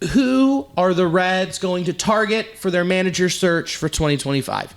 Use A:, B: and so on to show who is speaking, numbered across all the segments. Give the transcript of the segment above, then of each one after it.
A: who are the Reds going to target for their manager search for 2025?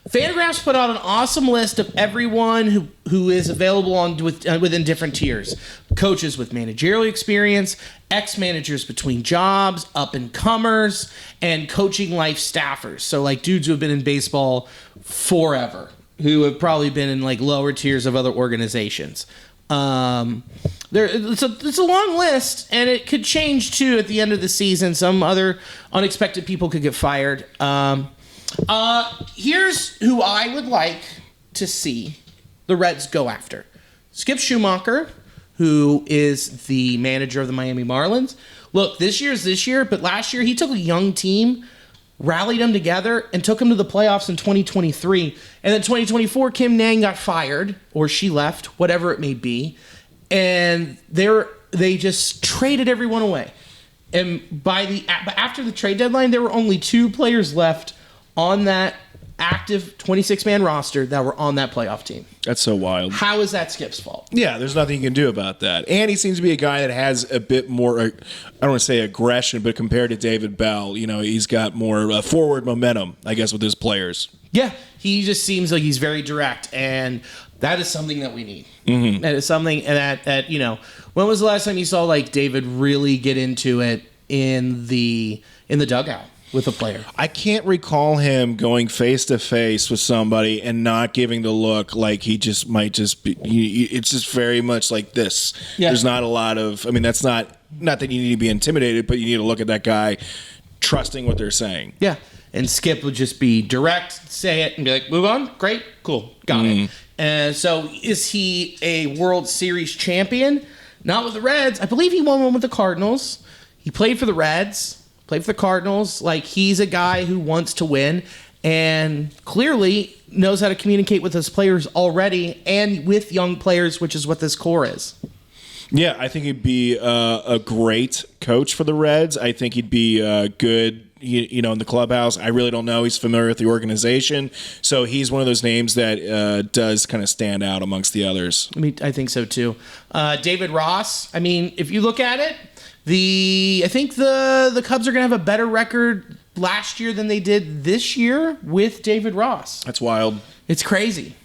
A: Fangraphs put out an awesome list of everyone who is available within different tiers. Coaches with managerial experience, ex-managers between jobs, up-and-comers, and coaching life staffers. So like dudes who have been in baseball forever, who have probably been in like lower tiers of other organizations. It's a long list, and it could change too at the end of the season. Some other unexpected people could get fired. Here's who I would like to see the Reds go after. Skip Schumacher, who is the manager of the Miami Marlins. Look, this year's this year, but last year he took a young team, rallied them together, and took them to the playoffs in 2023. And then 2024, Kim Nang got fired, or she left, whatever it may be. And they just traded everyone away. And after the trade deadline, there were only 2 players left on that active 26-man roster that were on that playoff team.
B: That's so wild.
A: How is that Skip's fault?
B: Yeah, there's nothing you can do about that. And he seems to be a guy that has a bit more, I don't want to say aggression, but compared to David Bell, he's got more forward momentum, I guess, with his players.
A: Yeah, he just seems like he's very direct, and that is something that we need. Mm-hmm. That is something that when was the last time you saw like David really get into it in the dugout with a player?
B: I can't recall him going face to face with somebody and not giving the look like he just might just be. It's just very much like this. Yeah. There's not a lot of. That's not that you need to be intimidated, but you need to look at that guy, trusting what they're saying.
A: Yeah, and Skip would just be direct, say it, and be like, "Move on, great, cool, got it." And so, is he a World Series champion? Not with the Reds. I believe he won one with the Cardinals. He played for the Reds. Played for the Cardinals. Like, he's a guy who wants to win and clearly knows how to communicate with his players already and with young players, which is what this core is.
B: Yeah, I think he'd be a great coach for the Reds. I think he'd be good, in the clubhouse. I really don't know. He's familiar with the organization. So he's one of those names that does kind of stand out amongst the others.
A: I think so, too. David Ross, if you look at it, I think the Cubs are going to have a better record last year than they did this year with David Ross.
B: That's wild.
A: It's crazy.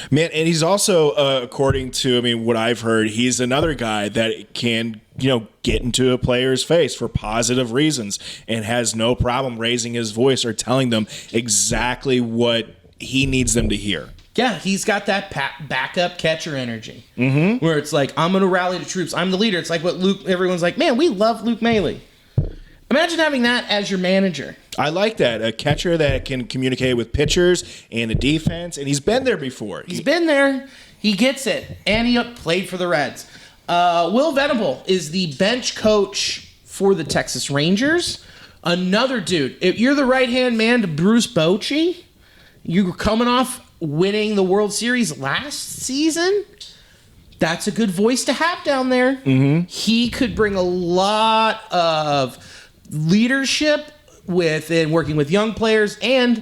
B: Man, and he's also, according to, what I've heard, he's another guy that can, get into a player's face for positive reasons and has no problem raising his voice or telling them exactly what he needs them to hear.
A: Yeah, he's got that backup catcher energy, where it's like, I'm going to rally the troops. I'm the leader. It's like what everyone's like, man, we love Luke Maile. Imagine having that as your manager.
B: I like that. A catcher that can communicate with pitchers and the defense, and he's been there before.
A: He's been there. He gets it, and he played for the Reds. Will Venable is the bench coach for the Texas Rangers. Another dude. If you're the right-hand man to Bruce Bochy, you're coming off winning the World Series last season. That's a good voice to have down there. Mm-hmm. He could bring a lot of leadership within working with young players, and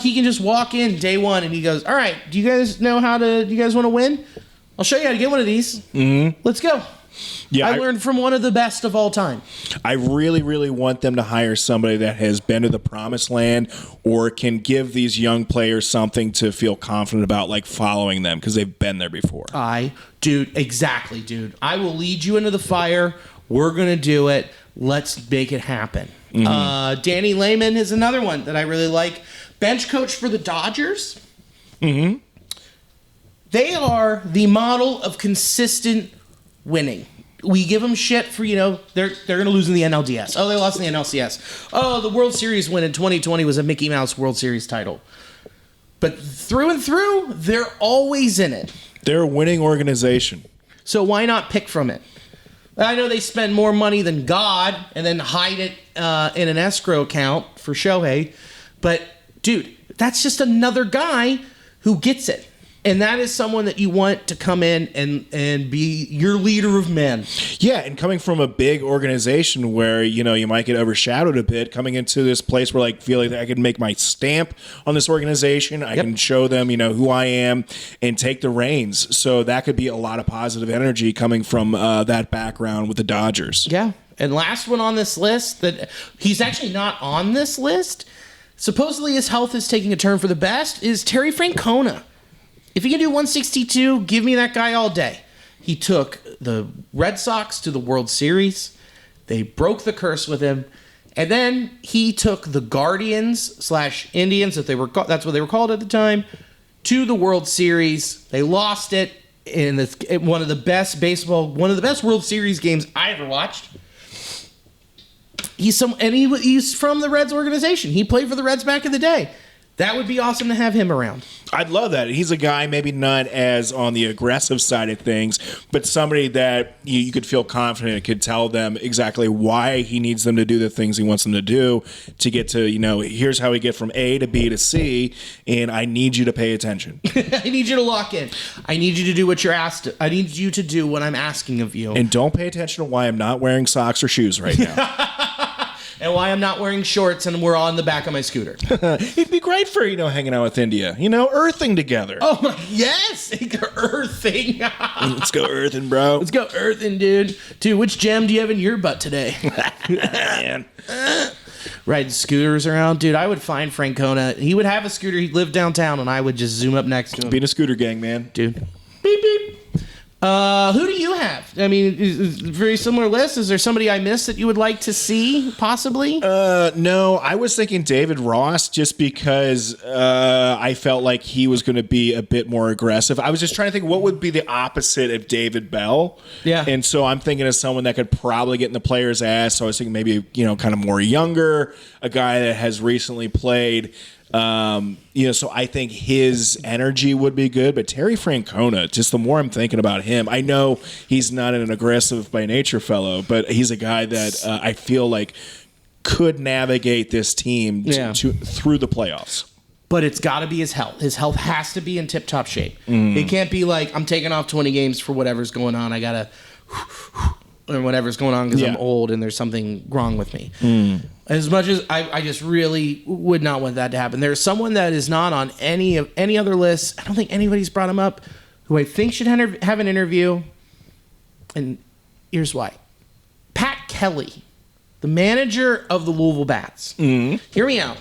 A: he can just walk in day one and he goes, all right, do you guys want to win? I'll show you how to get one of these. Mm-hmm. Let's go. Yeah, I learned from one of the best of all time.
B: I really, really want them to hire somebody that has been to the promised land or can give these young players something to feel confident about, like following them, because they've been there before.
A: Exactly, dude. I will lead you into the fire. We're going to do it. Let's make it happen. Mm-hmm. Danny Lehman is another one that I really like. Bench coach for the Dodgers. Mm-hmm. They are the model of consistent winning. We give them shit for, they're going to lose in the NLDS. Oh, they lost in the NLCS. Oh, the World Series win in 2020 was a Mickey Mouse World Series title. But through and through, they're always in it.
B: They're a winning organization.
A: So why not pick from it? I know they spend more money than God and then hide it in an escrow account for Shohei. But, dude, that's just another guy who gets it. And that is someone that you want to come in and be your leader of men.
B: Yeah, and coming from a big organization where, you might get overshadowed a bit, coming into this place where, feel like I can make my stamp on this organization. I can show them, who I am and take the reins. So that could be a lot of positive energy coming from that background with the Dodgers.
A: Yeah. And last one on this list, that he's actually not on this list. Supposedly his health is taking a turn for the best, is Terry Francona. If he can do 162, give me that guy all day. He took the Red Sox to the World Series. They broke the curse with him. And then he took the Guardians/Indians, that's what they were called at the time, to the World Series. They lost it in one of the best World Series games I ever watched. He's from the Reds organization. He played for the Reds back in the day. That would be awesome to have him around.
B: I'd love that. He's a guy maybe not as on the aggressive side of things, but somebody that you could feel confident could tell them exactly why he needs them to do the things he wants them to do to get to, here's how we get from A to B to C, and I need you to pay attention.
A: I need you to lock in. I need you to do what you're asked. I need you to do what I'm asking of you.
B: And don't pay attention to why I'm not wearing socks or shoes right now.
A: And why I'm not wearing shorts and we're on the back of my scooter.
B: It'd be great for, hanging out with India. Earthing together.
A: Oh, my, yes. Earthing.
B: Let's go earthing, bro.
A: Let's go earthing, dude. Dude, which gem do you have in your butt today?
B: Man.
A: Riding scooters around. Dude, I would find Francona. He would have a scooter. He'd live downtown, and I would just zoom up next to him.
B: Being a scooter gang, man.
A: Dude. Beep, beep. Who do you have? I mean, is very similar list. Is there somebody I missed that you would like to see, possibly?
B: No, I was thinking David Ross just because I felt like he was going to be a bit more aggressive. I was just trying to think what would be the opposite of David Bell.
A: Yeah.
B: And so I'm thinking of someone that could probably get in the player's ass. So I was thinking maybe, kind of more younger, a guy that has recently played. So I think his energy would be good, but Terry Francona, just the more I'm thinking about him, I know he's not an aggressive by nature fellow, but he's a guy that I feel like could navigate this team through the playoffs.
A: But it's got to be his health. His health has to be in tip-top shape. It can't be like, I'm taking off 20 games for whatever's going on. I got to... or whatever's going on because I'm old and there's something wrong with me. As much as I just really would not want that to happen. There's someone that is not on any other lists. I don't think anybody's brought him up, who I think should have an interview. And here's why. Pat Kelly, the manager of the Louisville Bats. Hear me out.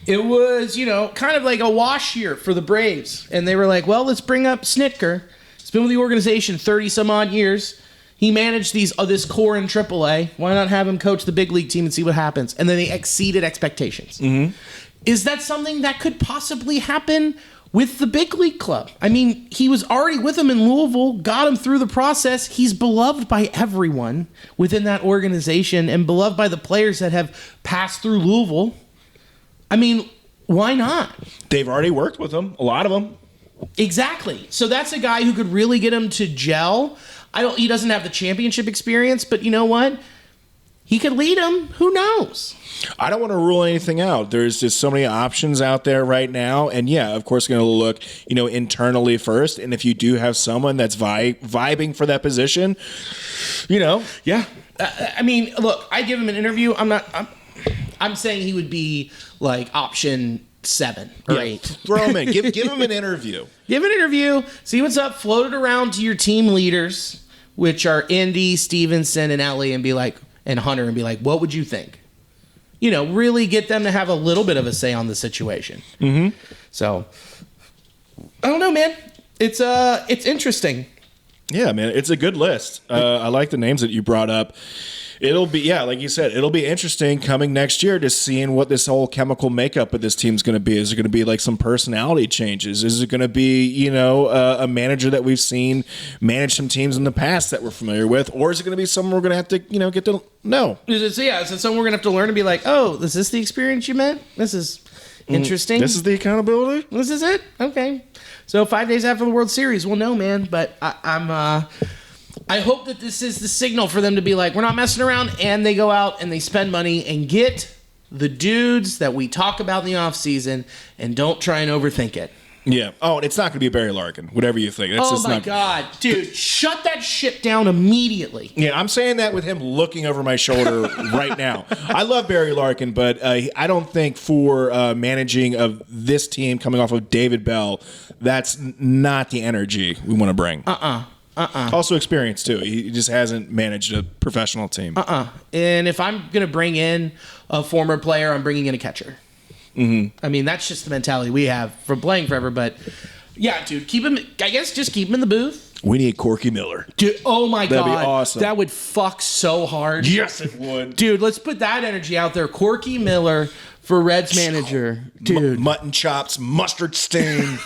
A: It was, kind of like a wash year for the Braves. And they were like, well, let's bring up Snitker. He's been with the organization 30 some odd years. He managed this core in AAA. Why not have him coach the big league team and see what happens? And then they exceeded expectations. Is that something that could possibly happen with the big league club? I mean, he was already with them in Louisville, got him through the process. He's beloved by everyone within that organization and beloved by the players that have passed through Louisville. I mean, why not?
B: They've already worked with him, a lot of them.
A: Exactly. So that's a guy who could really get him to gel. He doesn't have the championship experience, but you know what? He could lead him. Who knows?
B: I don't want to rule anything out. There's just so many options out there right now. And yeah, of course, going to look, internally first. And if you do have someone that's vibing for that position,
A: Yeah. I mean, look, I give him an interview. I'm saying he would be like option 7 or 8.
B: Throw him in. Give him an interview.
A: Give an interview. See what's up. Float it around to your team leaders, which are Indy, Stevenson, and Ellie, and Hunter, and be like, what would you think? Really get them to have a little bit of a say on the situation. So, I don't know, man. It's interesting.
B: Yeah, man. It's a good list. I like the names that you brought up. It'll be, like you said, it'll be interesting coming next year to seeing what this whole chemical makeup of this team's going to be. Is it going to be like some personality changes? Is it going to be, a manager that we've seen manage some teams in the past that we're familiar with? Or is it going to be someone we're going to have to, get to know?
A: Is it someone we're going to have to learn and be like, oh, is this the experience you meant? This is interesting.
B: This is the accountability?
A: This is it? Okay. So 5 days after the World Series, we'll know, man. But I hope that this is the signal for them to be like, we're not messing around, and they go out and they spend money and get the dudes that we talk about in the offseason and don't try and overthink it.
B: Yeah. Oh, and it's not going to be Barry Larkin, whatever you think.
A: That's my God. Dude, shut that shit down immediately.
B: Yeah, I'm saying that with him looking over my shoulder right now. I love Barry Larkin, but I don't think for managing of this team coming off of David Bell, that's not the energy we want to bring. Also experience, too. He just hasn't managed a professional team.
A: And if I'm going to bring in a former player, I'm bringing in a catcher. I mean, that's just the mentality we have from playing forever. But, yeah, dude, keep him. I guess just keep him in the booth.
B: We need Corky Miller.
A: Dude, oh, my God.
B: That'd be awesome.
A: That would fuck so hard.
B: Yes, it would.
A: Dude, let's put that energy out there. Corky Miller for Reds manager. Dude.
B: Mutton chops, mustard stain.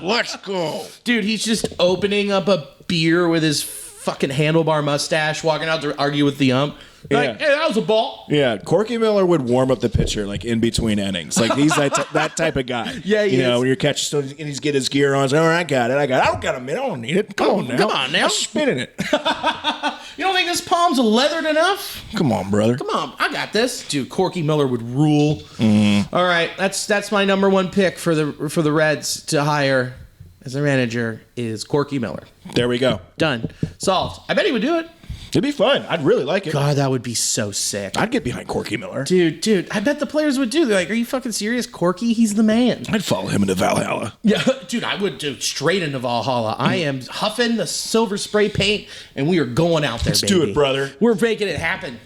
B: Let's go.
A: Dude, he's just opening up a beer with his fucking handlebar mustache, walking out to argue with the ump. Like, hey, that was a ball.
B: Yeah, Corky Miller would warm up the pitcher like in between innings. Like he's that type of guy.
A: Yeah,
B: you know, when you're catching stuff and he's get his gear on. So, I got it. I don't got a minute. I don't need it. Come on now. I'm spinning it.
A: You don't think this palm's leathered enough?
B: Come on, brother.
A: Come on, I got this. Dude, Corky Miller would rule. All right, that's my number one pick for the Reds to hire as a manager is Corky Miller.
B: There we go.
A: Done. Solved. I bet he would do it.
B: It'd be fun. I'd really like it.
A: God, that would be so sick.
B: I'd get behind Corky Miller.
A: Dude, I bet the players would do. They're like, are you fucking serious? Corky, he's the man.
B: I'd follow him into Valhalla.
A: Yeah, dude, I would do straight into Valhalla. I am huffing the silver spray paint, and we are going out there,
B: Let's do it, brother.
A: We're making it happen.